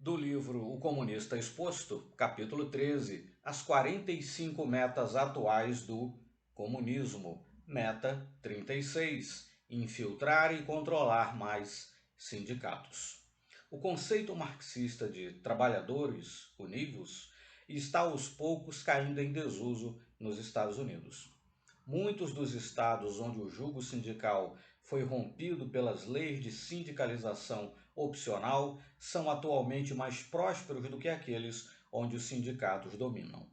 do livro O Comunista Exposto, capítulo 13, as 45 metas atuais do comunismo. Meta 36, infiltrar e controlar mais sindicatos. O conceito marxista de trabalhadores unidos está aos poucos caindo em desuso nos Estados Unidos. Muitos dos estados onde o jugo sindical foi rompido pelas leis de sindicalização opcional são atualmente mais prósperos do que aqueles onde os sindicatos dominam.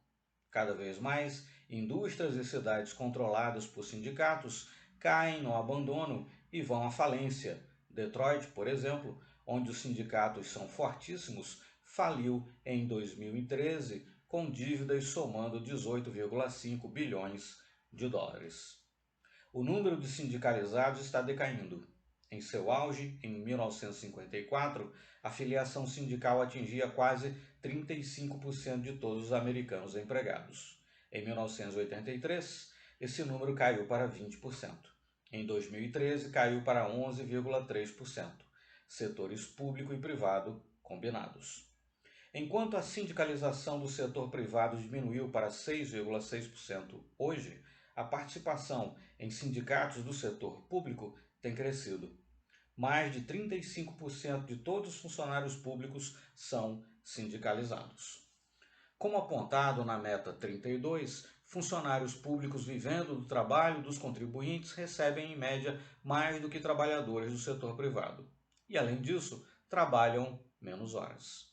Cada vez mais, indústrias e cidades controladas por sindicatos caem no abandono e vão à falência. Detroit, por exemplo, onde os sindicatos são fortíssimos, faliu em 2013 com dívidas somando 18,5 bilhões de dólares. O número de sindicalizados está decaindo. Em seu auge, em 1954, a filiação sindical atingia quase 35% de todos os americanos empregados. Em 1983, esse número caiu para 20%. Em 2013, caiu para 11,3%, setores público e privado combinados. Enquanto a sindicalização do setor privado diminuiu para 6,6% hoje, a participação em sindicatos do setor público tem crescido. Mais de 35% de todos os funcionários públicos são sindicalizados. Como apontado na meta 32, funcionários públicos vivendo do trabalho dos contribuintes recebem em média mais do que trabalhadores do setor privado. E além disso, trabalham menos horas.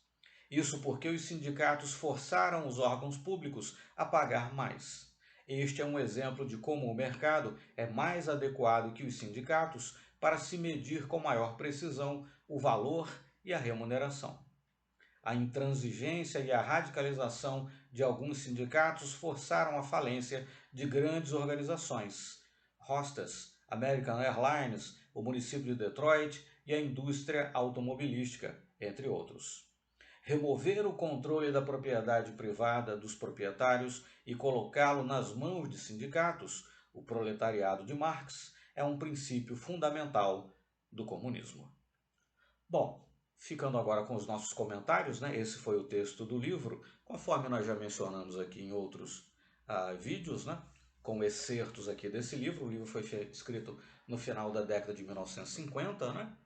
Isso porque os sindicatos forçaram os órgãos públicos a pagar mais. Este é um exemplo de como o mercado é mais adequado que os sindicatos para se medir com maior precisão o valor e a remuneração. A intransigência e a radicalização de alguns sindicatos forçaram a falência de grandes organizações, Hostess, American Airlines, o município de Detroit e a indústria automobilística, entre outros. Remover o controle da propriedade privada dos proprietários e colocá-lo nas mãos de sindicatos, o proletariado de Marx, é um princípio fundamental do comunismo. Bom, ficando agora com os nossos comentários, né? Esse foi o texto do livro, conforme nós já mencionamos aqui em outros vídeos, né? Com excertos aqui desse livro. O livro foi escrito no final da década de 1950, né?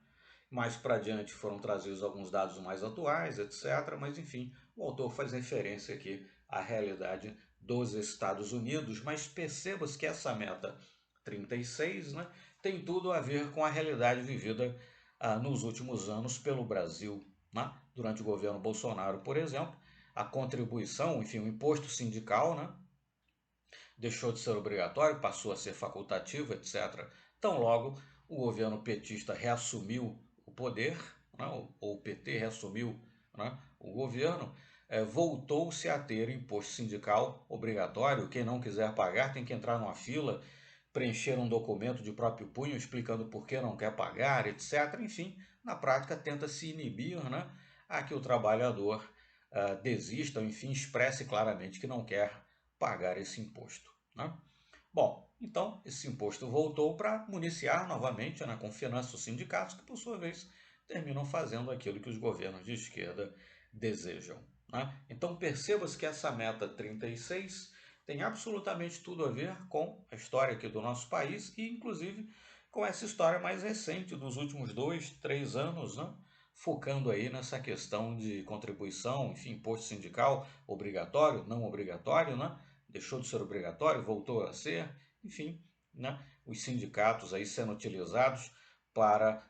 Mais para adiante foram trazidos alguns dados mais atuais, etc. Mas, enfim, o autor faz referência aqui à realidade dos Estados Unidos, mas perceba-se que essa meta 36, né, tem tudo a ver com a realidade vivida nos últimos anos pelo Brasil. Né? Durante o governo Bolsonaro, por exemplo, a contribuição, enfim, o imposto sindical, né, deixou de ser obrigatório, passou a ser facultativo, etc. Tão logo o governo petista reassumiu o poder, né, ou o PT reassumiu, né, o governo, voltou-se a ter imposto sindical obrigatório. Quem não quiser pagar tem que entrar numa fila, preencher um documento de próprio punho explicando por que não quer pagar, etc. Enfim, na prática tenta-se inibir, né, a que o trabalhador desista, ou enfim, expresse claramente que não quer pagar esse imposto. Né? Bom, então esse imposto voltou para municiar novamente, né, com finanças os sindicatos, que por sua vez terminam fazendo aquilo que os governos de esquerda desejam. Né? Então perceba-se que essa meta 36 tem absolutamente tudo a ver com a história aqui do nosso país e inclusive com essa história mais recente dos últimos 2, 3 anos, né? Focando aí nessa questão de contribuição, enfim, imposto sindical obrigatório, não obrigatório, né? Deixou de ser obrigatório, voltou a ser, enfim, né? Os sindicatos aí sendo utilizados para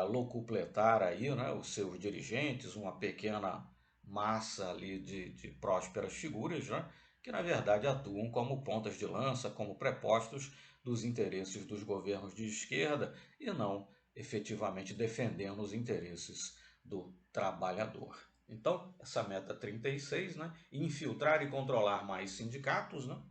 locupletar aí, né, os seus dirigentes, uma pequena massa ali de prósperas figuras, né, que na verdade atuam como pontas de lança, como prepostos dos interesses dos governos de esquerda e não efetivamente defendendo os interesses do trabalhador. Então, essa meta 36, né, infiltrar e controlar mais sindicatos, né,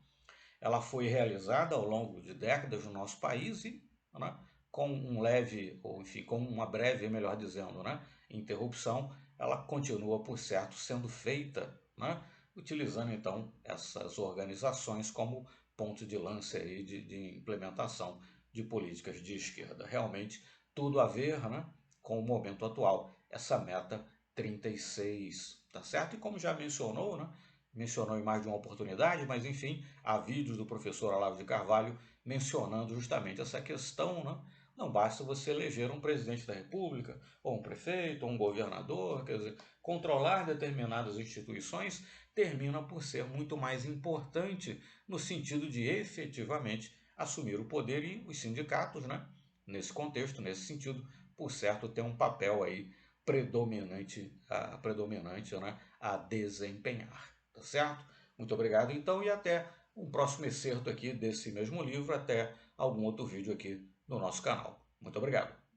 ela foi realizada ao longo de décadas no nosso país e, né, com um leve, ou enfim, com uma breve, melhor dizendo, né, interrupção, ela continua, por certo, sendo feita, né, utilizando então essas organizações como ponto de lança aí de implementação de políticas de esquerda. Realmente tudo a ver, né, com o momento atual, essa meta 36, tá certo? E como já mencionou, né? Mencionou em mais de uma oportunidade, mas enfim, há vídeos do professor Olavo de Carvalho mencionando justamente essa questão, né? Não basta você eleger um presidente da República, ou um prefeito, ou um governador, quer dizer, controlar determinadas instituições termina por ser muito mais importante no sentido de efetivamente assumir o poder, e os sindicatos, né? Nesse contexto, nesse sentido, por certo, tem um papel aí predominante, né, a desempenhar, tá certo? Muito obrigado então e até um próximo excerto aqui desse mesmo livro, até algum outro vídeo aqui no nosso canal. Muito obrigado.